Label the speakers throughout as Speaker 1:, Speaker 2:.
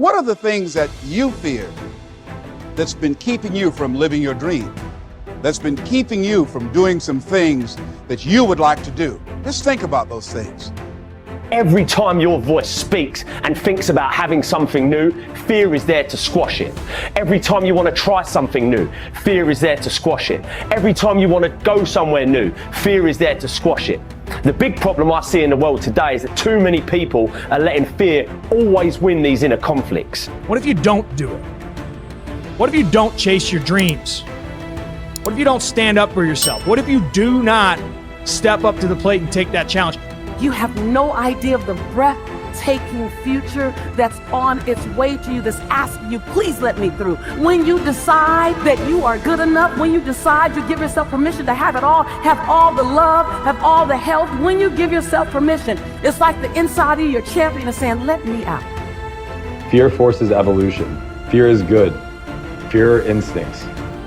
Speaker 1: What are the things that you fear that's been keeping you from living your dream? That's been keeping you from doing some things that you would like to do? Just think about those things.
Speaker 2: Every time your voice speaks and thinks about having something new, fear is there to squash it. Every time you want to try something new, fear is there to squash it. Every time you want to go somewhere new, fear is there to squash it. The big problem I see in the world today is that too many people are letting fear always win these inner conflicts.
Speaker 3: What if you don't do it? What if you don't chase your dreams? What if you don't stand up for yourself? What if you do not step up to the plate and take that challenge?
Speaker 4: You have no idea of the breathtaking future that's on its way to you, that's asking you, please let me through. When you decide that you are good enough, when you decide you give yourself permission to have it all, have all the love, have all the health, when you give yourself permission, it's like the inside of your champion is saying, let me out.
Speaker 5: Fear forces evolution. Fear is good. Fear are instincts.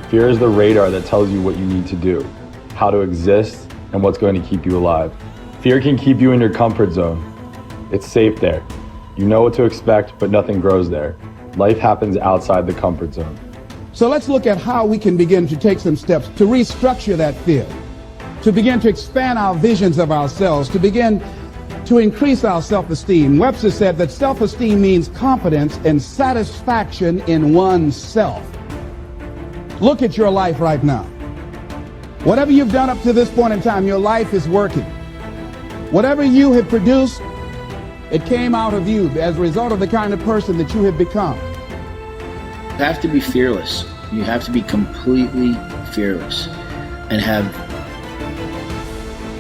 Speaker 5: Fear is the radar that tells you what you need to do, how to exist, and what's going to keep you alive. Fear can keep you in your comfort zone. It's safe there. You know what to expect, but nothing grows there. Life happens outside the comfort zone.
Speaker 1: So let's look at how we can begin to take some steps to restructure that fear, to begin to expand our visions of ourselves, to begin to increase our self-esteem. Webster said that self-esteem means confidence and satisfaction in oneself. Look at your life right now. Whatever you've done up to this point in time, your life is working. Whatever you have produced, it came out of you as a result of the kind of person that you have become.
Speaker 6: You have to be fearless. You have to be completely fearless and have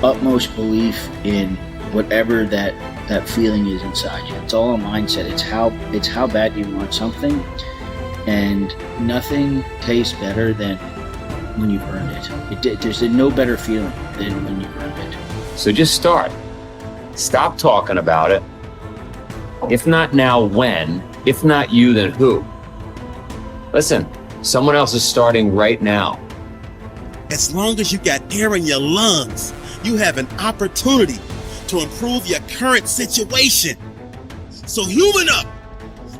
Speaker 6: utmost belief in whatever that feeling is inside you. It's all a mindset. It's how bad you want something, and nothing tastes better than when you've earned it. There's no better feeling than when you've earned it.
Speaker 7: So just start. Stop talking about it. If not now, when? If not you, then who? Listen, someone else is starting right now.
Speaker 8: As long as you got air in your lungs, you have an opportunity to improve your current situation. So human up.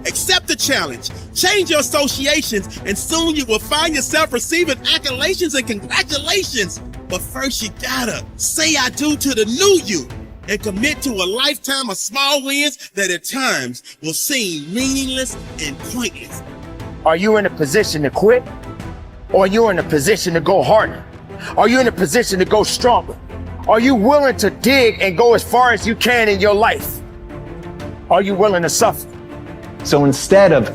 Speaker 8: Accept the challenge, change your associations, and soon you will find yourself receiving accolades and congratulations. But first you gotta say I do to the new you and commit to a lifetime of small wins that at times will seem meaningless and pointless.
Speaker 9: Are you in a position to quit? Or are you in a position to go harder? Are you in a position to go stronger? Are you willing to dig and go as far as you can in your life? Are you willing to suffer?
Speaker 10: So instead of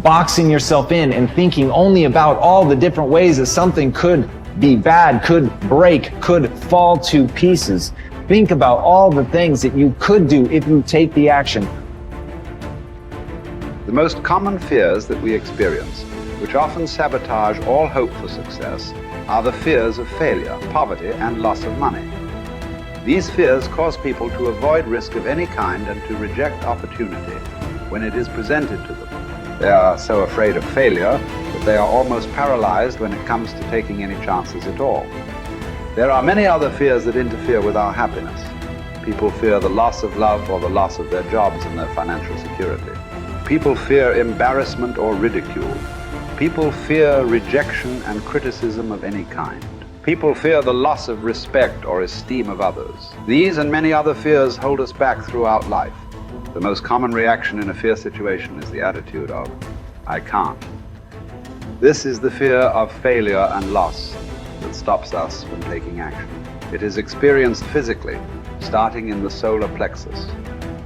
Speaker 10: boxing yourself in and thinking only about all the different ways that something could be bad, could break, could fall to pieces, think about all the things that you could do if you take the action.
Speaker 11: The most common fears that we experience, which often sabotage all hope for success, are the fears of failure, poverty, and loss of money. These fears cause people to avoid risk of any kind and to reject opportunity when it is presented to them. They are so afraid of failure that they are almost paralyzed when it comes to taking any chances at all. There are many other fears that interfere with our happiness. People fear the loss of love or the loss of their jobs and their financial security. People fear embarrassment or ridicule. People fear rejection and criticism of any kind. People fear the loss of respect or esteem of others. These and many other fears hold us back throughout life. The most common reaction in a fear situation is the attitude of, I can't. This is the fear of failure and loss that stops us from taking action. It is experienced physically, starting in the solar plexus.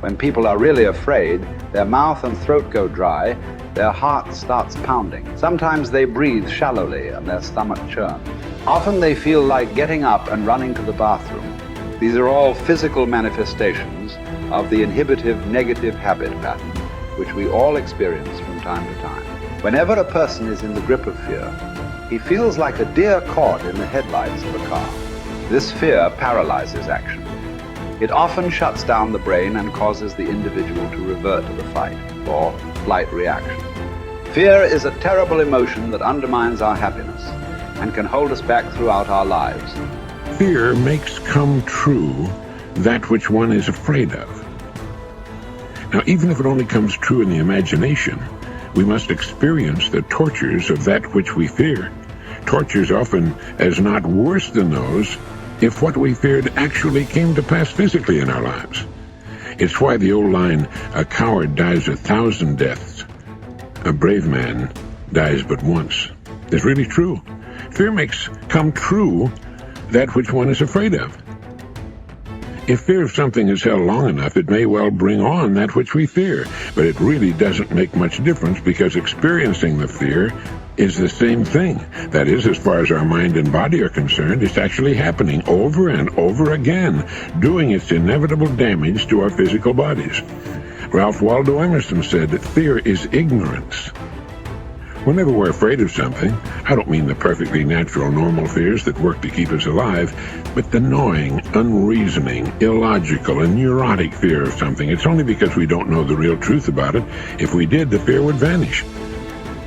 Speaker 11: When people are really afraid, their mouth and throat go dry, their heart starts pounding. Sometimes they breathe shallowly and their stomach churns. Often they feel like getting up and running to the bathroom. These are all physical manifestations of the inhibitive negative habit pattern, which we all experience from time to time. Whenever a person is in the grip of fear, he feels like a deer caught in the headlights of a car. This fear paralyzes action. It often shuts down the brain and causes the individual to revert to the fight or flight reaction. Fear is a terrible emotion that undermines our happiness and can hold us back throughout our lives.
Speaker 12: Fear makes come true that which one is afraid of. Now, even if it only comes true in the imagination, we must experience the tortures of that which we fear. Tortures often as not worse than those if what we feared actually came to pass physically in our lives. It's why the old line, "A coward dies 1,000 deaths. A brave man dies but once," is really true. Fear makes come true that which one is afraid of. If fear of something is held long enough, it may well bring on that which we fear, but it really doesn't make much difference because experiencing the fear is the same thing. That is, as far as our mind and body are concerned, it's actually happening over and over again, doing its inevitable damage to our physical bodies. Ralph Waldo Emerson said that fear is ignorance. Whenever we're afraid of something, I don't mean the perfectly natural, normal fears that work to keep us alive, but the gnawing, unreasoning, illogical, and neurotic fear of something. It's only because we don't know the real truth about it. If we did, the fear would vanish.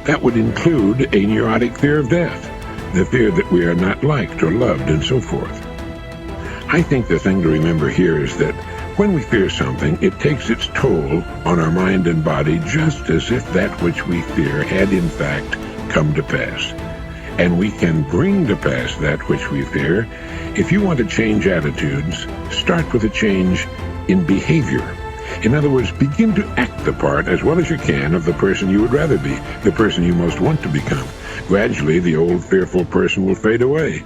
Speaker 12: That would include a neurotic fear of death, the fear that we are not liked or loved, and so forth. I think the thing to remember here is that when we fear something, it takes its toll on our mind and body just as if that which we fear had in fact come to pass. And we can bring to pass that which we fear. If you want to change attitudes, start with a change in behavior. In other words, begin to act the part as well as you can of the person you would rather be, the person you most want to become. Gradually, the old fearful person will fade away.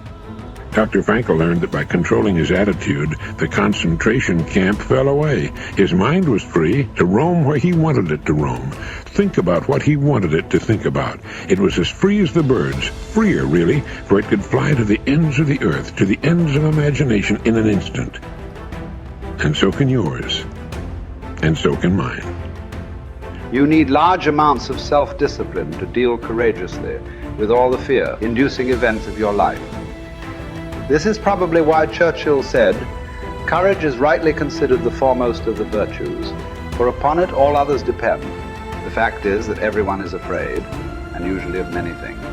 Speaker 12: Dr. Frankl learned that by controlling his attitude, the concentration camp fell away. His mind was free to roam where he wanted it to roam, think about what he wanted it to think about. It was as free as the birds, freer really, for it could fly to the ends of the earth, to the ends of imagination in an instant. And so can yours, and so can mine.
Speaker 11: You need large amounts of self-discipline to deal courageously with all the fear-inducing events of your life. This is probably why Churchill said, "Courage is rightly considered the foremost of the virtues, for upon it all others depend." The fact is that everyone is afraid, and usually of many things.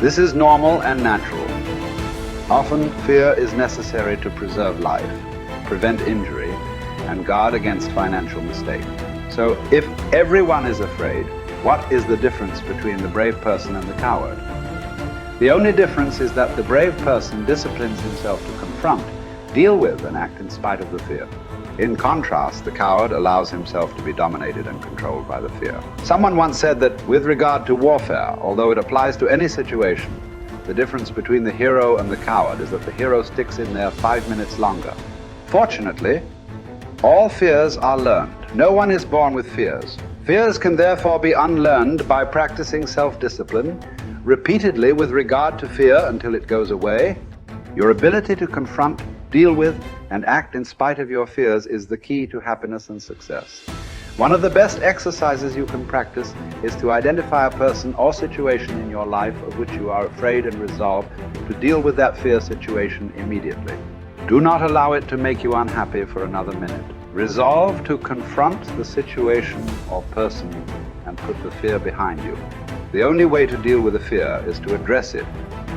Speaker 11: This is normal and natural. Often, fear is necessary to preserve life, prevent injury, and guard against financial mistake. So, if everyone is afraid, what is the difference between the brave person and the coward? The only difference is that the brave person disciplines himself to confront, deal with, and act in spite of the fear. In contrast, the coward allows himself to be dominated and controlled by the fear. Someone once said that with regard to warfare, although it applies to any situation, the difference between the hero and the coward is that the hero sticks in there 5 minutes longer. Fortunately, all fears are learned. No one is born with fears. Fears can therefore be unlearned by practicing self-discipline repeatedly with regard to fear until it goes away. Your ability to confront, deal with, and act in spite of your fears is the key to happiness and success. One of the best exercises you can practice is to identify a person or situation in your life of which you are afraid and resolve to deal with that fear situation immediately. Do not allow it to make you unhappy for another minute. Resolve to confront the situation or person and put the fear behind you. The only way to deal with a fear is to address it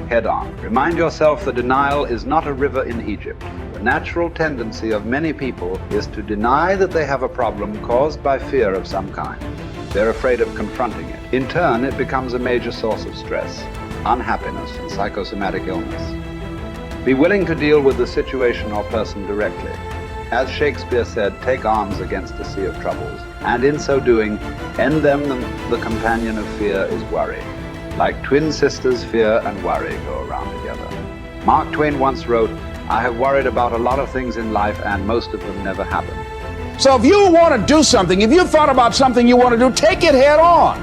Speaker 11: head on. Remind yourself that denial is not a river in Egypt. The natural tendency of many people is to deny that they have a problem caused by fear of some kind. They're afraid of confronting it. In turn, it becomes a major source of stress, unhappiness, and psychosomatic illness. Be willing to deal with the situation or person directly. As Shakespeare said, take arms against a sea of troubles, and in so doing, end them. The companion of fear is worry. Like twin sisters, fear and worry go around together. Mark Twain once wrote, "I have worried about a lot of things in life, and most of them never happen."
Speaker 1: So if you want to do something, if you've thought about something you want to do, take it head on.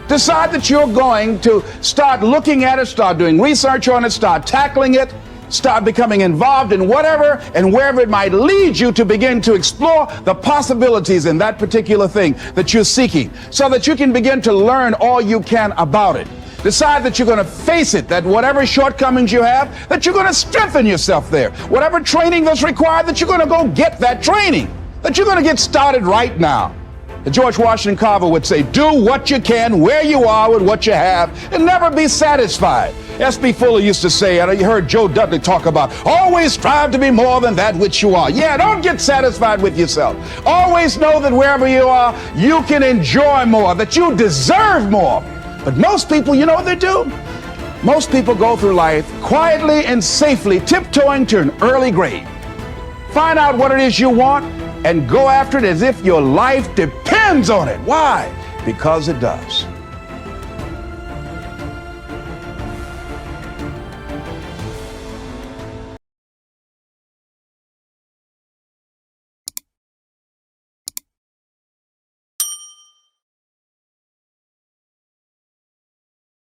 Speaker 1: Decide that you're going to start looking at it, start doing research on it, start tackling it, start becoming involved in whatever and wherever it might lead you to begin to explore the possibilities in that particular thing that you're seeking so that you can begin to learn all you can about it. Decide that you're going to face it, that whatever shortcomings you have, that you're going to strengthen yourself there. Whatever training that's required, that you're going to go get that training, that you're going to get started right now. George Washington Carver would say, do what you can, where you are with what you have, and never be satisfied. S.B. Fuller used to say, and you heard Joe Dudley talk about, always strive to be more than that which you are. Yeah, don't get satisfied with yourself. Always know that wherever you are, you can enjoy more, that you deserve more. But most people, you know what they do? Most people go through life quietly and safely, tiptoeing to an early grave. Find out what it is you want and go after it as if your life depends on it. Why? Because it does.